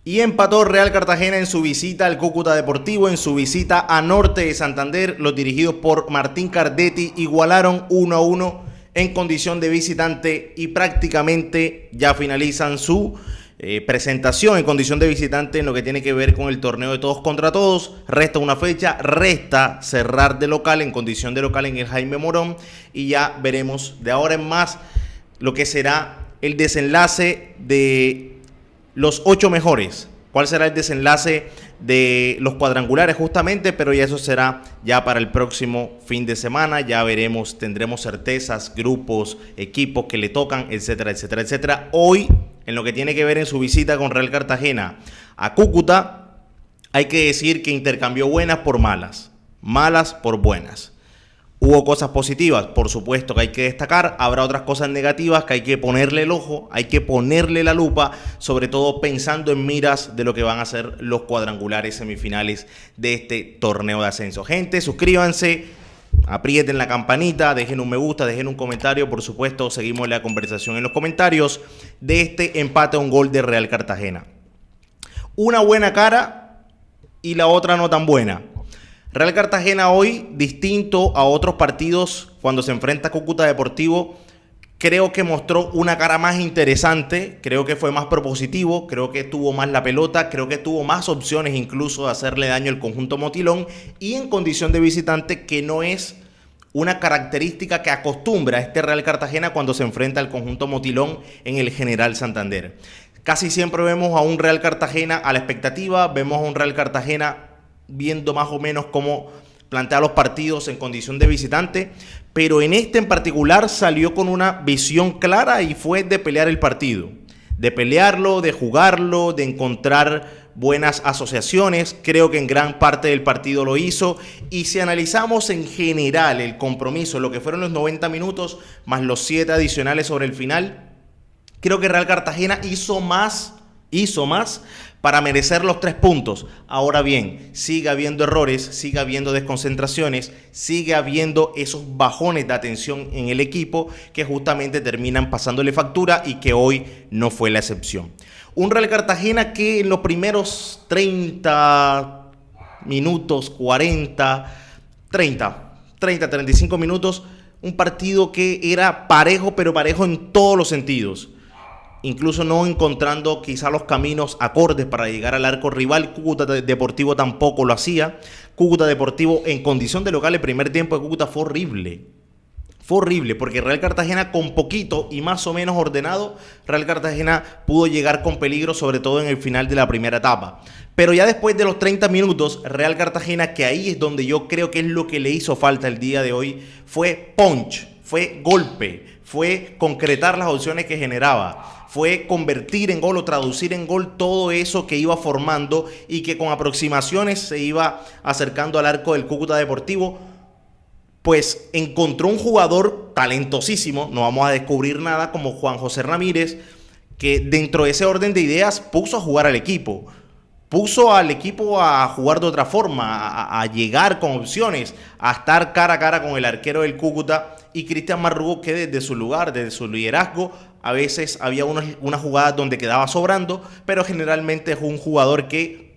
Y empató Real Cartagena en su visita al Cúcuta Deportivo, en su visita a Norte de Santander. Los dirigidos por Martín Cardetti igualaron 1-1 en condición de visitante y prácticamente ya finalizan su presentación en condición de visitante en lo que tiene que ver con el torneo de todos contra todos. Resta una fecha, resta cerrar de local en condición de local en el Jaime Morón y ya veremos de ahora en más lo que será el desenlace de los 8 mejores. ¿Cuál será el desenlace de los cuadrangulares justamente? Pero ya eso será ya para el próximo fin de semana. Ya veremos, tendremos certezas, grupos, equipos que le tocan, etcétera, etcétera, etcétera. Hoy, en lo que tiene que ver en su visita con Real Cartagena a Cúcuta, hay que decir que intercambió buenas por malas, malas por buenas. Hubo cosas positivas, por supuesto, que hay que destacar. Habrá otras cosas negativas que hay que ponerle el ojo, hay que ponerle la lupa, sobre todo pensando en miras de lo que van a ser los cuadrangulares semifinales de este torneo de ascenso. Gente, suscríbanse, aprieten la campanita, dejen un me gusta, dejen un comentario. Por supuesto, seguimos la conversación en los comentarios de este empate a un gol de Real Cartagena. Una buena cara y la otra no tan buena. Real Cartagena hoy, distinto a otros partidos cuando se enfrenta a Cúcuta Deportivo, creo que mostró una cara más interesante, creo que fue más propositivo, creo que tuvo más la pelota, creo que tuvo más opciones incluso de hacerle daño al conjunto motilón y en condición de visitante, que no es una característica que acostumbra a este Real Cartagena cuando se enfrenta al conjunto motilón en el General Santander. Casi siempre vemos a un Real Cartagena a la expectativa, vemos a un Real Cartagena viendo más o menos cómo plantea los partidos en condición de visitante, pero en este en particular salió con una visión clara y fue de pelear el partido, de pelearlo, de jugarlo, de encontrar buenas asociaciones. Creo que en gran parte del partido lo hizo, y si analizamos en general el compromiso, lo que fueron los 90 minutos más los 7 adicionales sobre el final, creo que Real Cartagena hizo más para merecer los 3 puntos. Ahora bien, sigue habiendo errores, sigue habiendo desconcentraciones, sigue habiendo esos bajones de atención en el equipo que justamente terminan pasándole factura y que hoy no fue la excepción. Un Real Cartagena que en los primeros 30 minutos, 35 minutos, un partido que era parejo, pero parejo en todos los sentidos. Incluso no encontrando quizá los caminos acordes para llegar al arco rival. Cúcuta Deportivo tampoco lo hacía. Cúcuta Deportivo en condición de local, el primer tiempo de Cúcuta fue horrible. Fue horrible porque Real Cartagena con poquito y más o menos ordenado, Real Cartagena pudo llegar con peligro, sobre todo en el final de la primera etapa. Pero ya después de los 30 minutos, Real Cartagena, que ahí es donde yo creo que es lo que le hizo falta el día de hoy, fue punch, fue golpe, fue concretar las opciones que generaba. Fue convertir en gol o traducir en gol todo eso que iba formando y que con aproximaciones se iba acercando al arco del Cúcuta Deportivo. Pues encontró un jugador talentosísimo, no vamos a descubrir nada, como Juan José Ramírez, que dentro de ese orden de ideas puso a jugar al equipo. Puso al equipo a jugar de otra forma, a llegar con opciones, a estar cara a cara con el arquero del Cúcuta y Cristian Marrugo, que desde su lugar, desde su liderazgo, a veces había unas jugadas donde quedaba sobrando, pero generalmente es un jugador que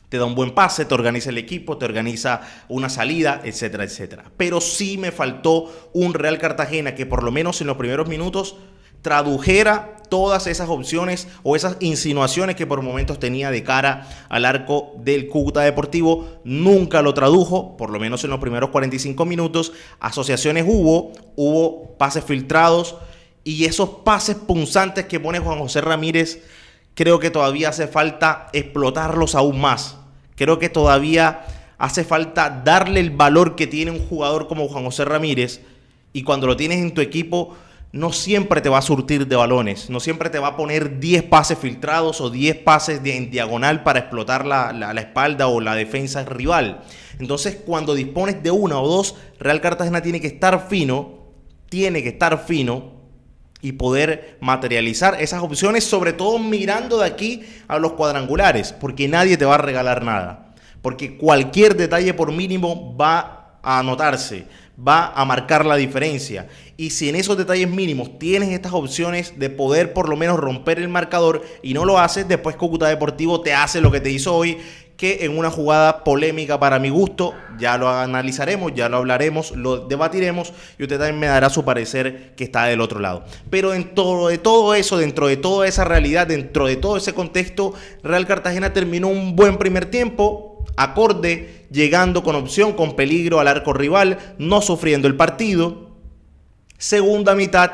te da un buen pase, te organiza el equipo, te organiza una salida, etcétera, etcétera. Pero sí me faltó un Real Cartagena que por lo menos en los primeros minutos tradujera todas esas opciones o esas insinuaciones que por momentos tenía de cara al arco del Cúcuta Deportivo. Nunca lo tradujo, por lo menos en los primeros 45 minutos. Asociaciones hubo pases filtrados, y esos pases punzantes que pone Juan José Ramírez, creo que todavía hace falta explotarlos aún más. Creo que todavía hace falta darle el valor que tiene un jugador como Juan José Ramírez, y cuando lo tienes en tu equipo, no siempre te va a surtir de balones, no siempre te va a poner 10 pases filtrados o 10 pases en diagonal para explotar la espalda o la defensa rival. Entonces, cuando dispones de una o dos, Real Cartagena tiene que estar fino y poder materializar esas opciones, sobre todo mirando de aquí a los cuadrangulares, porque nadie te va a regalar nada, porque cualquier detalle por mínimo va a anotarse, va a marcar la diferencia. Y si en esos detalles mínimos tienes estas opciones de poder por lo menos romper el marcador y no lo haces, después Cúcuta Deportivo te hace lo que te hizo hoy, que en una jugada polémica para mi gusto, ya lo analizaremos, ya lo hablaremos, lo debatiremos y usted también me dará su parecer que está del otro lado. Pero dentro de todo eso, dentro de toda esa realidad, dentro de todo ese contexto, Real Cartagena terminó un buen primer tiempo, acorde, llegando con opción, con peligro al arco rival, no sufriendo el partido. Segunda mitad,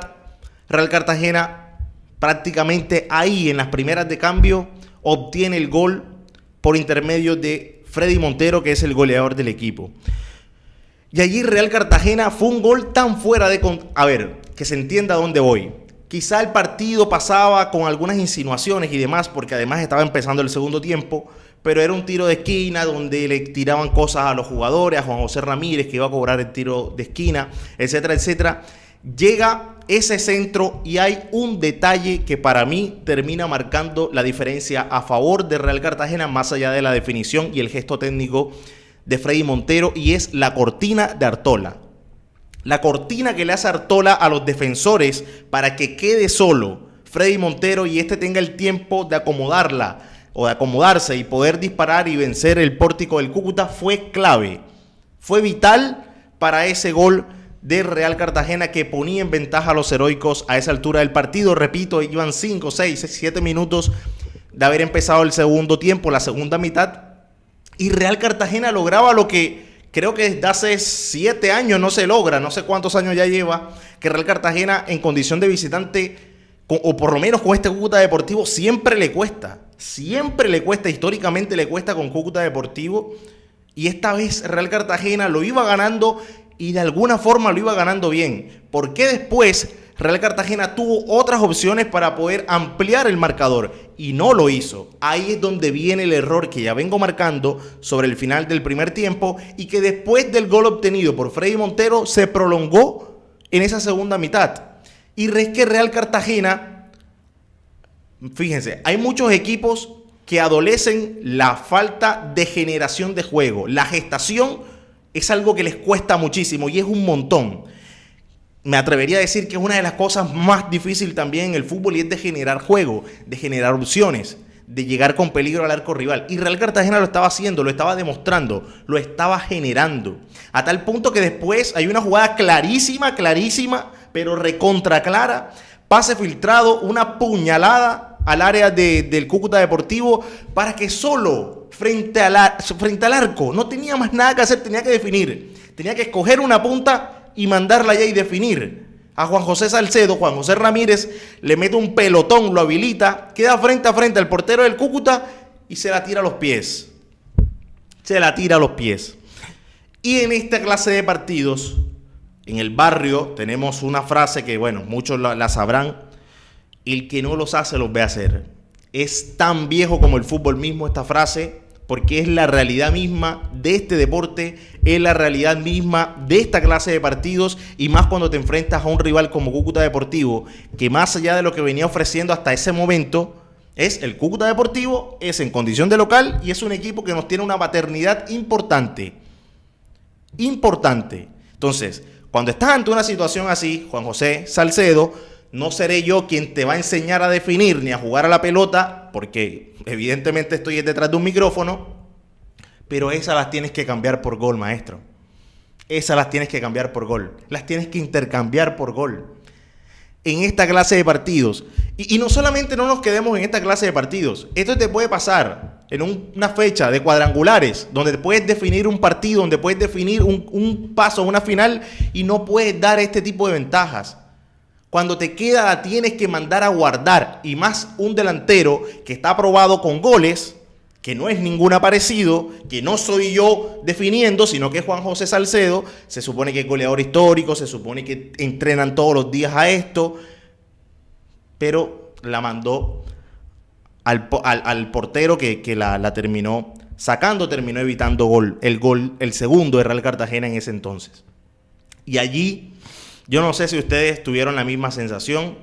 Real Cartagena prácticamente ahí en las primeras de cambio obtiene el gol por intermedio de Freddy Montero, que es el goleador del equipo. Y allí Real Cartagena fue un gol tan fuera de... A ver, que se entienda a dónde voy. Quizá el partido pasaba con algunas insinuaciones y demás, porque además estaba empezando el segundo tiempo, pero era un tiro de esquina donde le tiraban cosas a los jugadores, a Juan José Ramírez, que iba a cobrar el tiro de esquina, etcétera, etcétera. Llega ese centro y hay un detalle que para mí termina marcando la diferencia a favor de Real Cartagena, más allá de la definición y el gesto técnico de Freddy Montero, y es la cortina de Artola. La cortina que le hace Artola a los defensores para que quede solo Freddy Montero y tenga el tiempo de acomodarla o de acomodarse y poder disparar y vencer el pórtico del Cúcuta fue clave. Fue vital para ese gol de Real Cartagena que ponía en ventaja a los heroicos a esa altura del partido. Repito, iban 5, 6, 7 minutos de haber empezado el segundo tiempo, la segunda mitad, y Real Cartagena lograba lo que creo que desde hace 7 años no se logra, no sé cuántos años ya lleva, que Real Cartagena en condición de visitante, o por lo menos con este Cúcuta Deportivo, siempre le cuesta, históricamente le cuesta con Cúcuta Deportivo, y esta vez Real Cartagena lo iba ganando y de alguna forma lo iba ganando bien, porque después Real Cartagena tuvo otras opciones para poder ampliar el marcador y no lo hizo. Ahí es donde viene el error que ya vengo marcando sobre el final del primer tiempo y que después del gol obtenido por Freddy Montero se prolongó en esa segunda mitad. Y es que Real Cartagena, fíjense, hay muchos equipos que adolecen la falta de generación de juego. La gestación es algo que les cuesta muchísimo y es un montón. Me atrevería a decir que es una de las cosas más difíciles también en el fútbol y es de generar juego, de generar opciones, de llegar con peligro al arco rival. Y Real Cartagena lo estaba haciendo, lo estaba demostrando, lo estaba generando. A tal punto que después hay una jugada clarísima, pero recontra clara. Pase filtrado, una puñalada al área del Cúcuta Deportivo para que solo frente al arco no tenía más nada que hacer, tenía que definir. Tenía que escoger una punta y mandarla allá y definir. A Juan José Salcedo, Juan José Ramírez le mete un pelotón, lo habilita, queda frente a frente al portero del Cúcuta y se la tira a los pies. Y en esta clase de partidos, en el barrio, tenemos una frase que, bueno, muchos la sabrán. El que no los hace, los ve hacer. Es tan viejo como el fútbol mismo esta frase, porque es la realidad misma de este deporte, es la realidad misma de esta clase de partidos, y más cuando te enfrentas a un rival como Cúcuta Deportivo, que más allá de lo que venía ofreciendo hasta ese momento, es el Cúcuta Deportivo, es en condición de local y es un equipo que nos tiene una paternidad importante. Entonces, cuando estás ante una situación así, Juan José Salcedo, no seré yo quien te va a enseñar a definir ni a jugar a la pelota, porque evidentemente estoy detrás de un micrófono, pero esas las tienes que cambiar por gol, maestro. Las tienes que intercambiar por gol. En esta clase de partidos. Y no solamente no nos quedemos en esta clase de partidos. Esto te puede pasar en una fecha de cuadrangulares, donde te puedes definir un partido, donde puedes definir un paso a una final y no puedes dar este tipo de ventajas. Cuando te queda, la tienes que mandar a guardar. Y más un delantero que está aprobado con goles, que no es ningún aparecido, que no soy yo definiendo, sino que es Juan José Salcedo. Se supone que es goleador histórico, se supone que entrenan todos los días a esto. Pero la mandó al portero que la terminó sacando, terminó evitando el segundo de Real Cartagena en ese entonces. Y allí, yo no sé si ustedes tuvieron la misma sensación,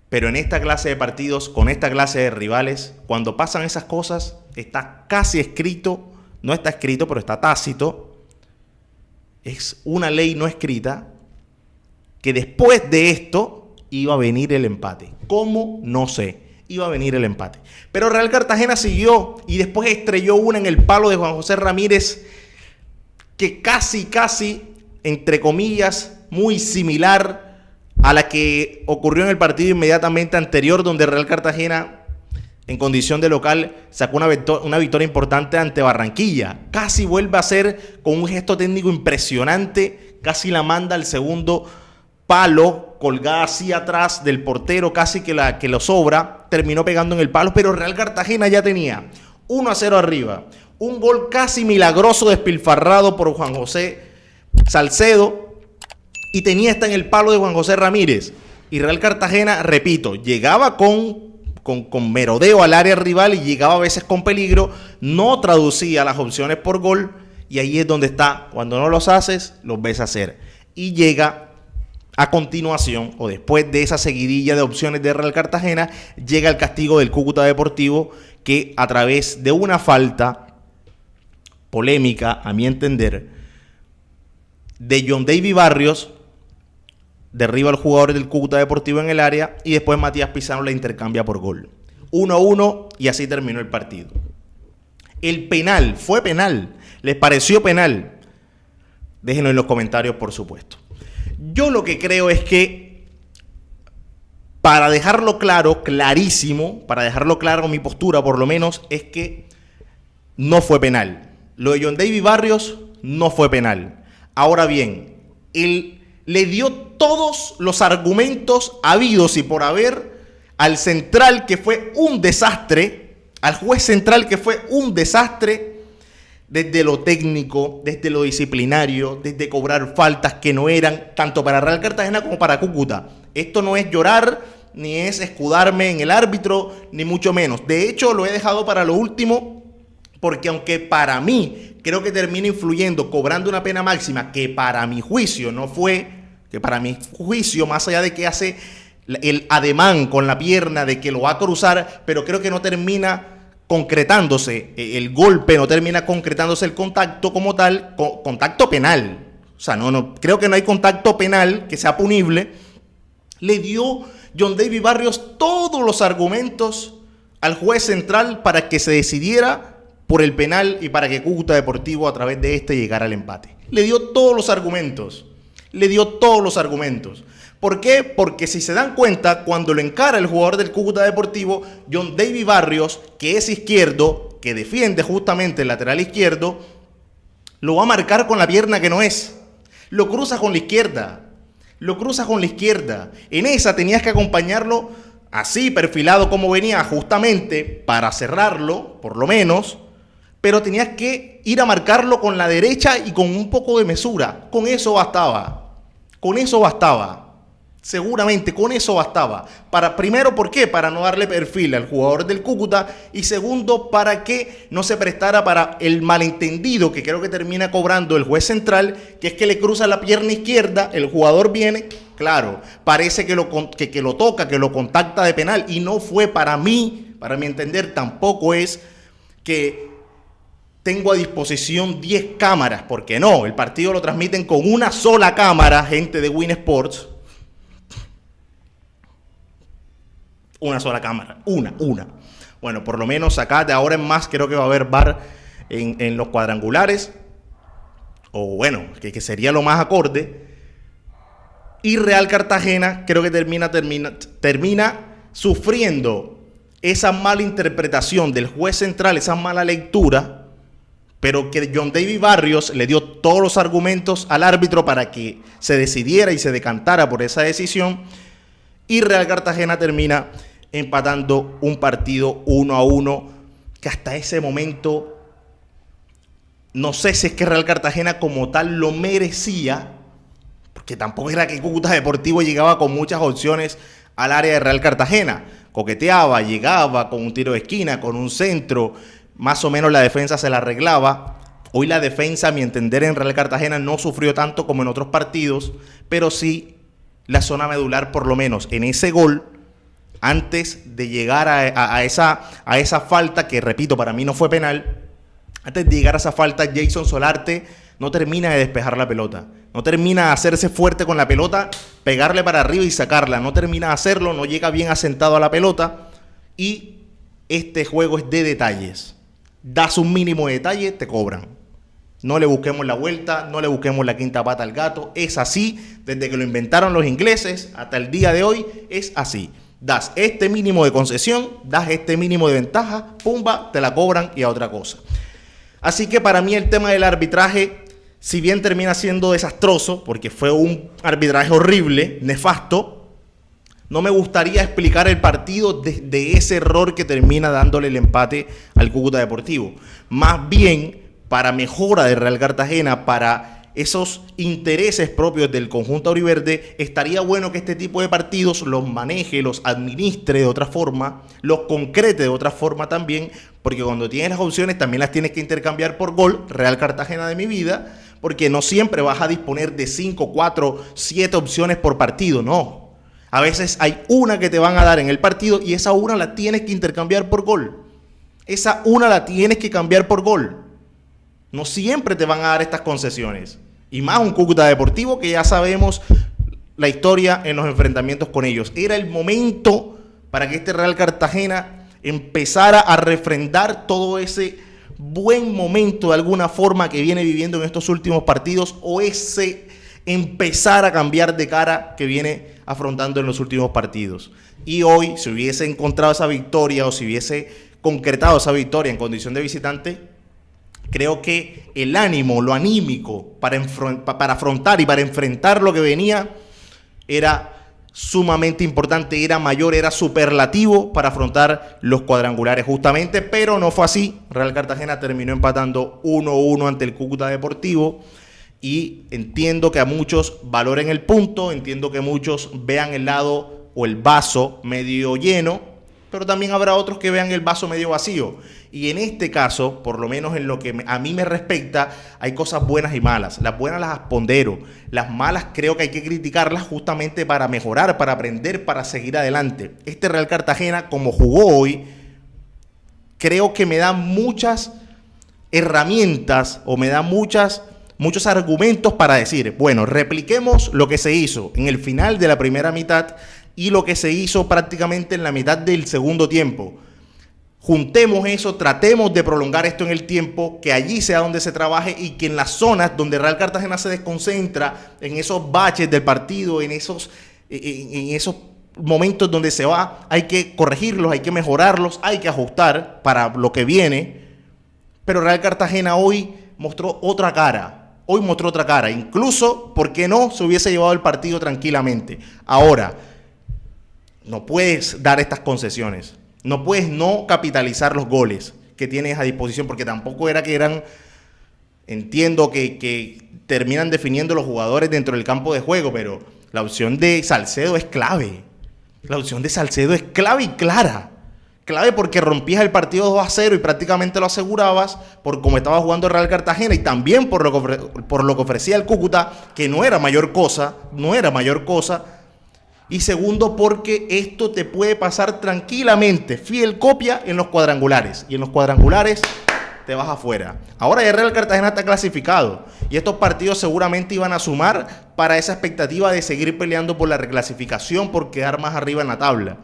pero en esta clase de partidos, con esta clase de rivales, cuando pasan esas cosas, está casi escrito, no está escrito, pero está tácito, es una ley no escrita que después de esto iba a venir el empate. ¿Cómo? No sé. Iba a venir el empate. Pero Real Cartagena siguió y después estrelló una en el palo de Juan José Ramírez que casi, entre comillas, muy similar a la que ocurrió en el partido inmediatamente anterior, donde Real Cartagena, en condición de local, sacó una victoria importante ante Barranquilla. Casi vuelve a ser con un gesto técnico impresionante, casi la manda al segundo palo, colgada así atrás del portero, casi que lo sobra, terminó pegando en el palo, pero Real Cartagena ya tenía 1-0 arriba, un gol casi milagroso despilfarrado por Juan José Salcedo, y tenía esta en el palo de Juan José Ramírez, y Real Cartagena, repito, llegaba con merodeo al área rival y llegaba a veces con peligro, no traducía las opciones por gol, y ahí es donde está, cuando no los haces, los ves hacer, y llega a continuación, o después de esa seguidilla de opciones de Real Cartagena, llega el castigo del Cúcuta Deportivo, que a través de una falta polémica, a mi entender, de John David Barrios, derriba al jugador del Cúcuta Deportivo en el área y después Matías Pizarro la intercambia por gol. 1-1 y así terminó el partido. El penal, ¿fue penal? ¿Les pareció penal? Déjenlo en los comentarios, por supuesto. Yo lo que creo es que, para dejarlo claro, clarísimo, para dejarlo claro mi postura por lo menos, es que no fue penal. Lo de John David Barrios no fue penal. Ahora bien, él le dio todos los argumentos habidos y por haber al central, que fue un desastre, al juez central, que fue un desastre, desde lo técnico, desde lo disciplinario, desde cobrar faltas que no eran, tanto para Real Cartagena como para Cúcuta. Esto no es llorar, ni es escudarme en el árbitro, ni mucho menos. De hecho, lo he dejado para lo último, porque aunque para mí creo que termina influyendo, cobrando una pena máxima, que para mi juicio no fue, que para mi juicio, más allá de que hace el ademán con la pierna de que lo va a cruzar, pero creo que no termina concretándose el golpe, no termina concretándose el contacto como tal, contacto penal. O sea, no, creo que no hay contacto penal que sea punible. Le dio John David Barrios todos los argumentos al juez central para que se decidiera por el penal y para que Cúcuta Deportivo a través de este llegara al empate. Le dio todos los argumentos. Le dio todos los argumentos. ¿Por qué? Porque si se dan cuenta, cuando lo encara el jugador del Cúcuta Deportivo, John David Barrios, que es izquierdo, que defiende justamente el lateral izquierdo, lo va a marcar con la pierna que no es. Lo cruza con la izquierda. Lo cruza con la izquierda. En esa tenías que acompañarlo así, perfilado como venía, justamente para cerrarlo, por lo menos, pero tenías que ir a marcarlo con la derecha y con un poco de mesura. Con eso bastaba. Con eso bastaba. Seguramente con eso bastaba. Primero, ¿por qué? Para no darle perfil al jugador del Cúcuta, y segundo, para que no se prestara para el malentendido que creo que termina cobrando el juez central, que es que le cruza la pierna izquierda, el jugador viene, claro, parece que lo toca, que lo contacta de penal, y no fue. Para mí, para mi entender, tampoco es que tengo a disposición 10 cámaras, porque no, el partido lo transmiten con una sola cámara, gente de Win Sports. Una sola cámara, una. Bueno, por lo menos acá de ahora en más creo que va a haber VAR en los cuadrangulares, o bueno, que sería lo más acorde. Y Real Cartagena creo que termina sufriendo esa mala interpretación del juez central, esa mala lectura, pero que John David Barrios le dio todos los argumentos al árbitro para que se decidiera y se decantara por esa decisión, y Real Cartagena termina empatando un partido 1-1, que hasta ese momento no sé si es que Real Cartagena como tal lo merecía, porque tampoco era que Cúcuta Deportivo llegaba con muchas opciones al área de Real Cartagena. Coqueteaba, llegaba con un tiro de esquina, con un centro, más o menos la defensa se la arreglaba. Hoy la defensa, a mi entender, en Real Cartagena no sufrió tanto como en otros partidos, pero sí la zona medular, por lo menos en ese gol, antes de llegar a esa falta, que repito, para mí no fue penal. Antes de llegar a esa falta, Jason Solarte no termina de despejar la pelota. No termina de hacerse fuerte con la pelota, pegarle para arriba y sacarla. No termina de hacerlo, no llega bien asentado a la pelota. Y este juego es de detalles. Das un mínimo de detalle, te cobran. No le busquemos la vuelta, no le busquemos la quinta pata al gato. Es así, desde que lo inventaron los ingleses hasta el día de hoy, es así. Das este mínimo de concesión, das este mínimo de ventaja, pumba, te la cobran y a otra cosa. Así que para mí el tema del arbitraje, si bien termina siendo desastroso, porque fue un arbitraje horrible, nefasto, no me gustaría explicar el partido desde ese error que termina dándole el empate al Cúcuta Deportivo. Más bien, para mejora de Real Cartagena, para esos intereses propios del conjunto auriverde, estaría bueno que este tipo de partidos los maneje, los administre de otra forma, los concrete de otra forma también, porque cuando tienes las opciones también las tienes que intercambiar por gol, Real Cartagena de mi vida, porque no siempre vas a disponer de 5, 4, 7 opciones por partido, no. A veces hay una que te van a dar en el partido y esa una la tienes que intercambiar por gol. Esa una la tienes que cambiar por gol. No siempre te van a dar estas concesiones. Y más un Cúcuta Deportivo que ya sabemos la historia en los enfrentamientos con ellos. Era el momento para que este Real Cartagena empezara a refrendar todo ese buen momento de alguna forma que viene viviendo en estos últimos partidos, o ese empezar a cambiar de cara que viene afrontando en los últimos partidos. Y hoy, si hubiese encontrado esa victoria o si hubiese concretado esa victoria en condición de visitante, creo que el ánimo, lo anímico para afrontar y para enfrentar lo que venía era sumamente importante, era mayor, era superlativo para afrontar los cuadrangulares justamente, pero no fue así. Real Cartagena terminó empatando 1-1 ante el Cúcuta Deportivo y entiendo que a muchos valoren el punto, entiendo que muchos vean el lado o el vaso medio lleno, pero también habrá otros que vean el vaso medio vacío. Y en este caso, por lo menos en lo que a mí me respecta, hay cosas buenas y malas. Las buenas las pondero, las malas creo que hay que criticarlas justamente para mejorar, para aprender, para seguir adelante. Este Real Cartagena, como jugó hoy, creo que me da muchas herramientas o me da muchos argumentos para decir, bueno, repliquemos lo que se hizo en el final de la primera mitad y lo que se hizo prácticamente en la mitad del segundo tiempo. Juntemos eso, tratemos de prolongar esto en el tiempo, que allí sea donde se trabaje y que en las zonas donde Real Cartagena se desconcentra, en esos baches del partido, en esos momentos donde se va, hay que corregirlos, hay que mejorarlos, hay que ajustar para lo que viene. Pero Real Cartagena hoy mostró otra cara. Hoy mostró otra cara. Incluso, ¿por qué no se hubiese llevado el partido tranquilamente? Ahora, no puedes dar estas concesiones. No puedes no capitalizar los goles que tienes a disposición, porque tampoco era que eran, entiendo que terminan definiendo los jugadores dentro del campo de juego, pero la opción de Salcedo es clave. La opción de Salcedo es clave y clara. Clave porque rompías el partido 2-0 y prácticamente lo asegurabas por cómo estaba jugando el Real Cartagena y también por lo que ofrecía el Cúcuta, que no era mayor cosa. Y segundo, porque esto te puede pasar tranquilamente, fiel copia en los cuadrangulares. Y en los cuadrangulares te vas afuera. Ahora ya el Real Cartagena está clasificado. Y estos partidos seguramente iban a sumar para esa expectativa de seguir peleando por la reclasificación, por quedar más arriba en la tabla.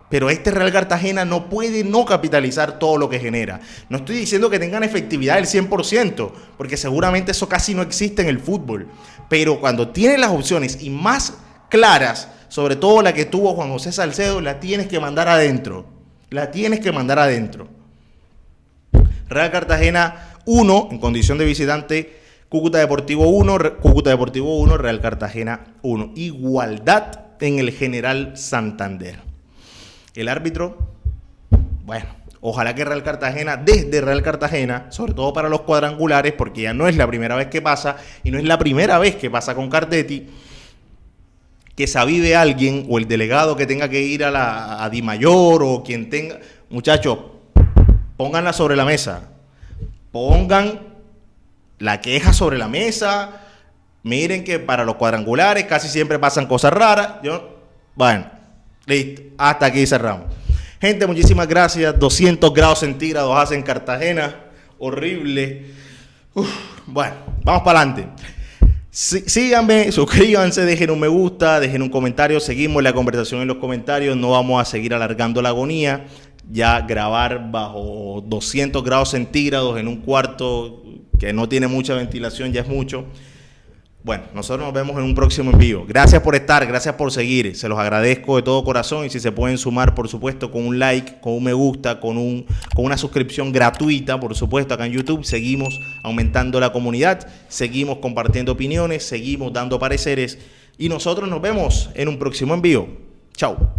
Pero este Real Cartagena no puede no capitalizar todo lo que genera. No estoy diciendo que tengan efectividad del 100%, porque seguramente eso casi no existe en el fútbol. Pero cuando tienes las opciones y más claras, sobre todo la que tuvo Juan José Salcedo, la tienes que mandar adentro. Real Cartagena 1 en condición de visitante, Cúcuta Deportivo 1, Real Cartagena 1. Igualdad en el General Santander. El árbitro, bueno, ojalá que Real Cartagena, desde Real Cartagena, sobre todo para los cuadrangulares, porque ya no es la primera vez que pasa, y no es la primera vez que pasa con Cardetti, que se avive alguien, o el delegado que tenga que ir a Di Mayor, o quien tenga, muchachos, pónganla sobre la mesa, pongan la queja sobre la mesa. Miren que para los cuadrangulares casi siempre pasan cosas raras. Bueno, listo, hasta aquí cerramos. Gente, muchísimas gracias. 200 grados centígrados hace en Cartagena, horrible. Bueno, vamos para adelante. Síganme, suscríbanse, dejen un me gusta, dejen un comentario. Seguimos la conversación en los comentarios. No vamos a seguir alargando la agonía. Ya grabar bajo 200 grados centígrados en un cuarto que no tiene mucha ventilación ya es mucho. Bueno, nosotros nos vemos en un próximo envío. Gracias por estar, gracias por seguir. Se los agradezco de todo corazón. Y si se pueden sumar, por supuesto, con un like, con un me gusta, con una suscripción gratuita, por supuesto, acá en YouTube. Seguimos aumentando la comunidad, seguimos compartiendo opiniones, seguimos dando pareceres. Y nosotros nos vemos en un próximo envío. Chao.